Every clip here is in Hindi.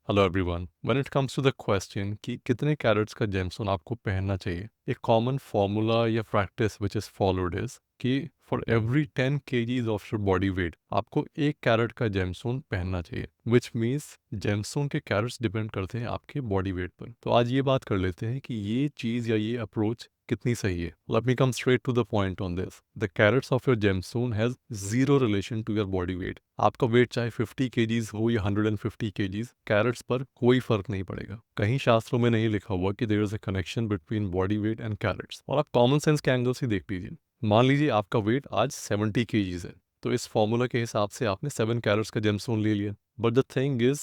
Hello everyone. When it comes to the question कि कितने कैरेट्स का जेमस्टोन आपको पहनना चाहिए, एक कॉमन फार्मूला या practice which is followed is कि for every 10 kgs of your body weight आपको 1 कैरेट का जेमस्टोन पहनना चाहिए, विच मीन्स जेमस्टोन के कैरेट्स डिपेंड करते हैं आपके बॉडी वेट पर। तो आज ये बात कर लेते हैं कि ये चीज़ या ये अप्रोच कितनी सही है। Let me come straight to the point on this. The carats of your gemstone has zero relation to your body weight. आपका वेट चाहे 50 केजीज हो या 150 केजीज, कैरेट्स पर कोई फर्क नहीं पड़ेगा। कहीं शास्त्रों में नहीं लिखा हुआ कि there is a connection between body weight and carats. और आप कॉमन सेंस के एंगल से देख लीजिए। मान लीजिए आपका वेट आज 70 केजीज है, तो इस फॉर्मूला के हिसाब से आपने 7 कैरेट्स का जेमस्टोन ले लिया। But the thing is,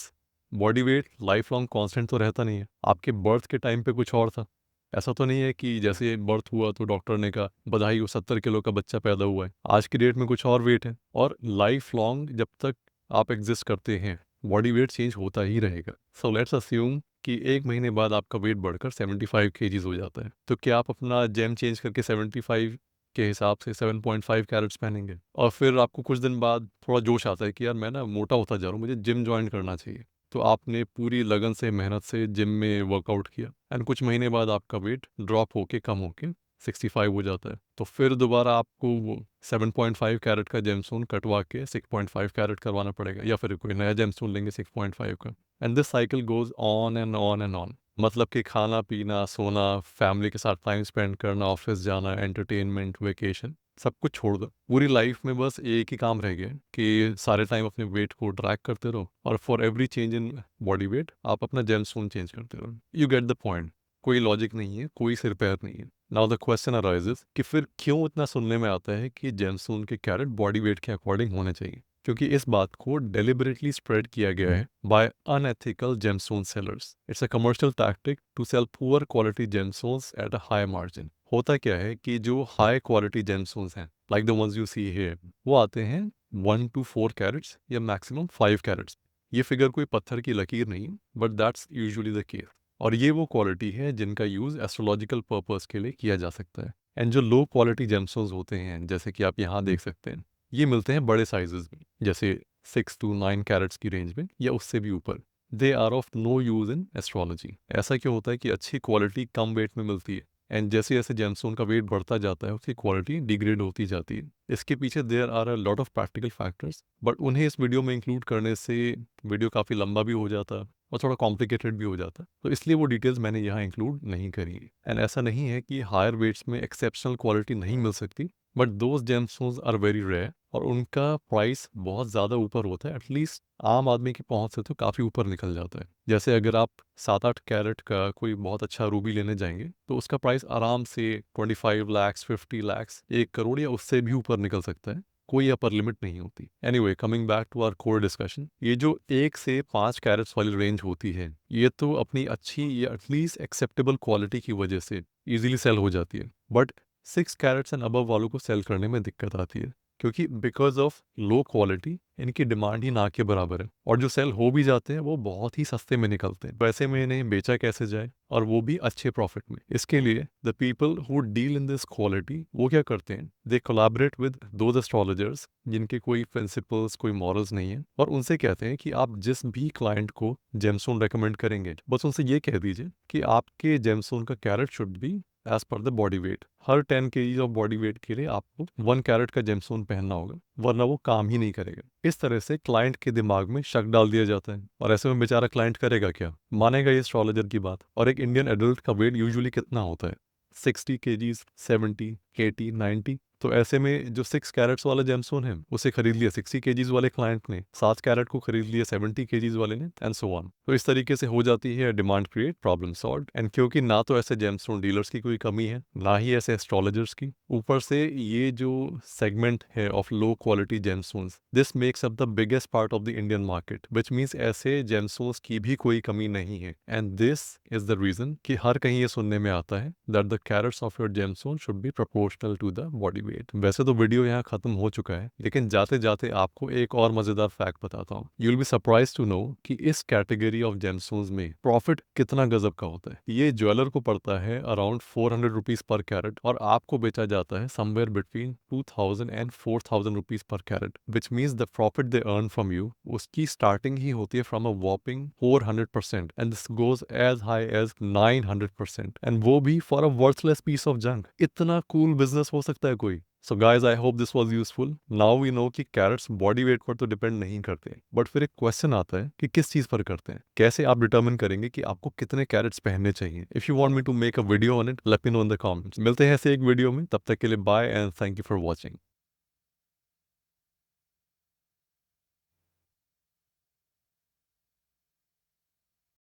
body weight life long constant तो रहता नहीं है। आपके बर्थ के टाइम पे कुछ और था। ऐसा तो नहीं है कि जैसे बर्थ हुआ तो डॉक्टर ने कहा बधाई हो 70 किलो का बच्चा पैदा हुआ है, आज की डेट में कुछ और वेट है। और लाइफ लॉन्ग जब तक आप एग्जिस्ट करते हैं, बॉडी वेट चेंज होता ही रहेगा। सो लेट्स अस्यूम कि 1 महीने बाद आपका वेट बढ़कर 75 केजीज हो जाता है, तो क्या आप अपना जेम चेंज करके 75 के हिसाब से 7.5 कैरेट्स पहनेंगे? और फिर आपको कुछ दिन बाद थोड़ा जोश आता है कि यार मैं ना मोटा होता जा रहा हूँ, मुझे जिम ज्वाइन करना चाहिए। तो आपने पूरी लगन से मेहनत से जिम में वर्कआउट किया एंड कुछ महीने बाद आपका वेट ड्रॉप होके कम होके 65 हो जाता है। तो फिर दोबारा आपको वो 7.5 कैरेट का जेमस्टोन कटवा के 6.5 कैरेट करवाना पड़ेगा, या फिर कोई नया जेमस्टोन लेंगे 6.5 का। And this cycle goes on and on and on. मतलब कि खाना पीना, सोना, फैमिली के साथ टाइम स्पेंड करना, ऑफिस जाना, एंटरटेनमेंट, वेकेशन, सब कुछ छोड़ दो। पूरी लाइफ में बस एक ही काम रह गया कि सारे टाइम अपने वेट को ट्रैक करते रहो और for every change in body weight आप अपना जेमस्टोन चेंज करते रहो। You get the point. कोई लॉजिक नहीं है, कोई सिर पैर नहीं है। नाउ द क्वेश्चन अराइजेस कि फिर क्यों इतना सुनने में आता है कि जेमस्टोन के कैरेट बॉडी वेट के अकॉर्डिंग होने चाहिए? क्योंकि इस बात को डेलिबरेटली स्प्रेड किया गया है by unethical gemstone sellers. It's a commercial tactic to sell poor quality gemstones at a high margin. होता क्या है कि जो हाई क्वालिटी जेमस्टोन्स हैं, like the ones you see here, वो आते हैं 1 to 4 कैरेट्स या मैक्सिमम 5 कैरेट्स। ये फिगर कोई पत्थर की लकीर नहीं, but that's usually the case. और ये वो क्वालिटी है जिनका यूज़ एस्ट्रोलॉजिकल पर्पस के लिए किया जा सकता है। एंड जो लो क्वालिटी जेमस्टोन्स होते हैं, जैसे कि आप यहाँ देख सकते हैं, ये मिलते हैं बड़े साइजेस में, जैसे 6 to 9 कैरेट्स की रेंज में या उससे भी ऊपर। They are of no use in astrology. ऐसा क्यों होता है कि अच्छी क्वालिटी कम वेट में मिलती है, एंड जैसे जैसे जेमस्टोन का वेट बढ़ता जाता है उसकी क्वालिटी डिग्रेड होती जाती है। इसके पीछे there are a lot of practical factors, but उन्हें इस वीडियो में इंक्लूड करने से वीडियो काफ़ी लंबा भी हो जाता और थोड़ा कॉम्प्लिकेटेड भी हो जाता है, तो इसलिए वो डिटेल्स मैंने यहाँ इंक्लूड नहीं करी। एंड ऐसा नहीं है कि हायर वेट्स में एक्सेप्शनल क्वालिटी नहीं मिल सकती, but those gemstones are very rare और उनका प्राइस बहुत ज़्यादा ऊपर होता है। एटलीस्ट आम आदमी की पहुंच से तो काफ़ी ऊपर निकल जाता है। जैसे अगर आप 7-8 कैरेट का कोई बहुत अच्छा रूबी लेने जाएंगे तो उसका प्राइस आराम से 25 लाख, 50 लाख, 1 करोड़ या उससे भी ऊपर निकल सकता है। कोई अपर लिमिट नहीं होती। Anyway, coming back to our core discussion, ये जो 1 से 5 कैरेट्स वाली रेंज होती है, ये तो अपनी अच्छी या एटलीस्ट एक्सेप्टेबल क्वालिटी की वजह से इजीली सेल हो जाती है। बट 6 कैरेट्स एंड अबव वालों को सेल करने में दिक्कत आती है, क्योंकि बिकॉज ऑफ लो क्वालिटी इनकी डिमांड ही ना के बराबर है, और जो सेल हो भी जाते हैं वो बहुत ही सस्ते में निकलते हैं। वैसे में इन्हें बेचा कैसे जाए, और वो भी अच्छे प्रॉफिट में? इसके लिए the people who deal in this quality, वो क्या करते हैं, दे कोलैबोरेट विद दोज एस्ट्रोलॉजर्स जिनके कोई प्रिंसिपल्स, कोई मॉरल्स नहीं है, और उनसे कहते हैं कि आप जिस भी क्लाइंट को जेमस्टोन रेकमेंड करेंगे, बस उनसे ये कह दीजिए कि आपके जेमस्टोन का carat should be as per the body weight. हर 10 केजीज ऑफ बॉडी वेट के लिए आपको 1 कैरेट का जेमस्टोन पहनना होगा, वरना वो काम ही नहीं करेगा। इस तरह से क्लाइंट के दिमाग में शक डाल दिया जाता है, और ऐसे में बेचारा क्लाइंट करेगा क्या, मानेगा ये एस्ट्रोलॉजर की बात? और एक इंडियन एडल्ट का वेट यूजुअली कितना होता है? 60 केजीज, 70, 80, 90। तो ऐसे में जो 6 कैरेट्स वाला जेमस्टोन है उसे खरीद लिया 60 केजीज वाले क्लाइंट ने, 7 कैरेट को खरीद लिया 70 केजीज वाले ने, एंड सो ऑन। तो इस तरीके से हो जाती है demand create, problem solve. And क्योंकि ना तो ऐसे जेमस्टोन डीलर्स की कोई कमी है, ना ही ऐसे एस्ट्रोलॉजर्स की, ऊपर से ये जो सेगमेंट है of low quality gemstones, this makes up the biggest part of the Indian market, which means ऐसे जेमस्टोन्स की भी कोई कमी नहीं है। And this is the reason कि हर कहीं ये सुनने में आता है that the carats of your gemstone should be proportional to the body weight. Weight. वैसे तो वीडियो यहाँ खत्म हो चुका है, लेकिन जाते जाते आपको एक और मजेदार फैक्ट बताता हूँ। You will be surprise to know कि इस कैटेगरी ऑफ जेमस्टोन्स में प्रॉफिट कितना गजब का होता है। ये ज्वेलर को पड़ता है अराउंड 400 रुपीज पर कैरेट, और आपको बेचा जाता है समवेयर बिटवीन 2000 एंड 4000 रुपीज पर carat, which means the profit they earn from you, उसकी स्टार्टिंग ही होती है from a whopping 400%, and this goes as high as 900%, and वो भी for a worthless piece of junk. इतना कूल बिजनेस हो सकता है कोई? So guys, I hope this was useful. Now we know कि कैरेट्स बॉडी वेट पर तो डिपेंड नहीं करते, बट फिर एक क्वेश्चन आता है कि किस चीज पर करते हैं। कैसे आप डिटर्मिन करेंगे कि आपको कितने कैरेट्स पहनने चाहिए? If you want me to make a video on it, let me know in the comments. मिलते हैं ऐसे एक वीडियो में, तब तक के लिए bye and thank you for watching.